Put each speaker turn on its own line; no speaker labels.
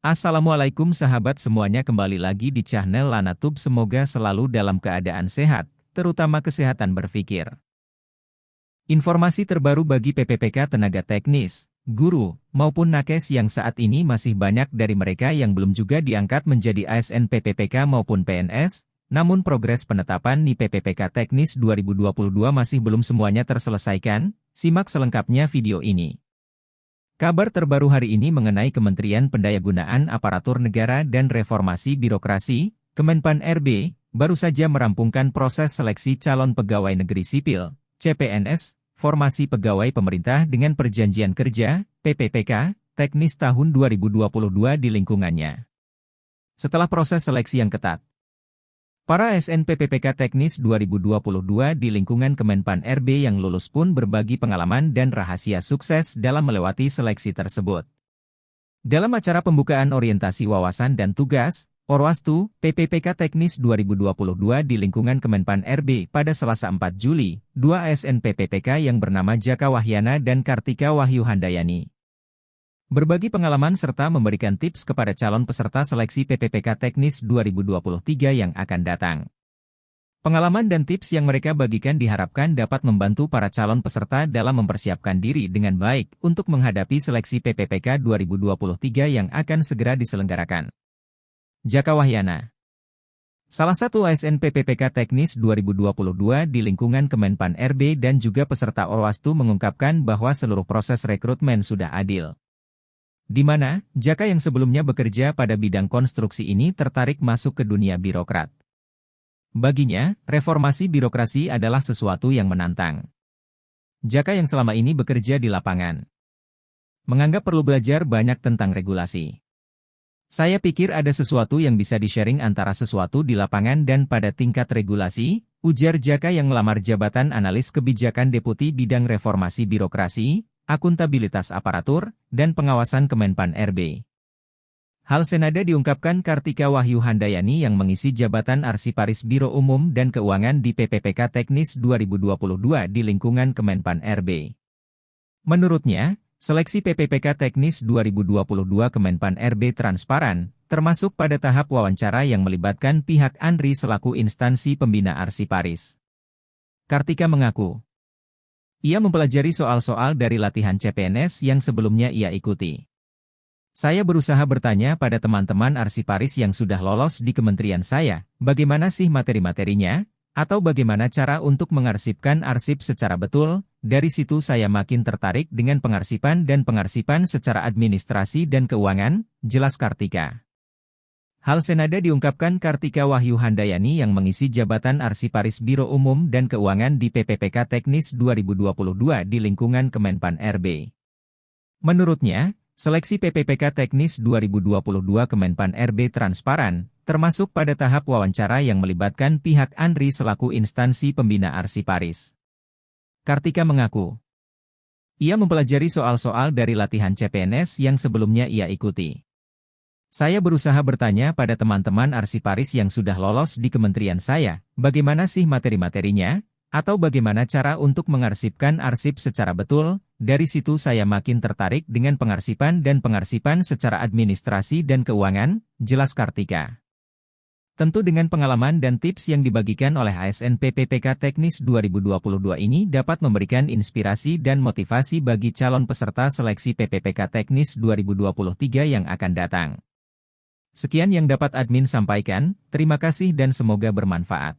Assalamualaikum sahabat semuanya, kembali lagi di channel Lanatub. Semoga selalu dalam keadaan sehat, terutama kesehatan berpikir. Informasi terbaru bagi PPPK tenaga teknis, guru, maupun nakes yang saat ini masih banyak dari mereka yang belum juga diangkat menjadi ASN PPPK maupun PNS, namun progres penetapan NI PPPK Teknis 2022 masih belum semuanya terselesaikan. Simak selengkapnya video ini. Kabar terbaru hari ini mengenai Kementerian Pendayagunaan Aparatur Negara dan Reformasi Birokrasi, Kemenpan RB, baru saja merampungkan proses seleksi calon pegawai negeri sipil, CPNS, formasi pegawai pemerintah dengan perjanjian kerja, PPPK, teknis tahun 2022 di lingkungannya. Setelah proses seleksi yang ketat, para ASN PPPK Teknis 2022 di lingkungan Kemenpan RB yang lulus pun berbagi pengalaman dan rahasia sukses dalam melewati seleksi tersebut. Dalam acara pembukaan orientasi wawasan dan tugas, Orwastu, PPPK Teknis 2022 di lingkungan Kemenpan RB pada Selasa 4 Juli, dua ASN PPPK yang bernama Jaka Wahyana dan Kartika Wahyu Handayani berbagi pengalaman serta memberikan tips kepada calon peserta seleksi PPPK Teknis 2023 yang akan datang. Pengalaman dan tips yang mereka bagikan diharapkan dapat membantu para calon peserta dalam mempersiapkan diri dengan baik untuk menghadapi seleksi PPPK 2023 yang akan segera diselenggarakan. Jaka Wahyana, salah satu ASN PPPK Teknis 2022 di lingkungan Kemenpan RB dan juga peserta Orwastu, mengungkapkan bahwa seluruh proses rekrutmen sudah adil, di mana Jaka yang sebelumnya bekerja pada bidang konstruksi ini tertarik masuk ke dunia birokrat. Baginya, reformasi birokrasi adalah sesuatu yang menantang. Jaka yang selama ini bekerja di lapangan menganggap perlu belajar banyak tentang regulasi. Saya pikir ada sesuatu yang bisa di-sharing antara sesuatu di lapangan dan pada tingkat regulasi, ujar Jaka yang melamar jabatan analis kebijakan Deputi Bidang Reformasi Birokrasi, Akuntabilitas Aparatur, dan Pengawasan Kemenpan RB. Hal senada diungkapkan Kartika Wahyu Handayani yang mengisi jabatan Arsiparis Biro Umum dan Keuangan di PPPK Teknis 2022 di lingkungan Kemenpan RB. Menurutnya, seleksi PPPK Teknis 2022 Kemenpan RB transparan, termasuk pada tahap wawancara yang melibatkan pihak ANRI selaku instansi pembina Arsiparis. Kartika mengaku, ia mempelajari soal-soal dari latihan CPNS yang sebelumnya ia ikuti. Saya berusaha bertanya pada teman-teman Arsiparis yang sudah lolos di kementerian saya, bagaimana sih materi-materinya, atau bagaimana cara untuk mengarsipkan arsip secara betul. Dari situ saya makin tertarik dengan pengarsipan dan pengarsipan secara administrasi dan keuangan, jelas Kartika. Hal senada diungkapkan Kartika Wahyu Handayani yang mengisi jabatan Arsiparis Biro Umum dan Keuangan di PPPK Teknis 2022 di lingkungan Kemenpan RB. Menurutnya, seleksi PPPK Teknis 2022 Kemenpan RB transparan, termasuk pada tahap wawancara yang melibatkan pihak ANRI selaku instansi pembina Arsiparis. Kartika mengaku, ia mempelajari soal-soal dari latihan CPNS yang sebelumnya ia ikuti. Saya berusaha bertanya pada teman-teman Arsiparis yang sudah lolos di kementerian saya, bagaimana sih materi-materinya, atau bagaimana cara untuk mengarsipkan arsip secara betul. Dari situ saya makin tertarik dengan pengarsipan dan pengarsipan secara administrasi dan keuangan, jelas Kartika. Tentu dengan pengalaman dan tips yang dibagikan oleh ASN PPPK Teknis 2022 ini dapat memberikan inspirasi dan motivasi bagi calon peserta seleksi PPPK Teknis 2023 yang akan datang. Sekian yang dapat admin sampaikan, terima kasih dan semoga bermanfaat.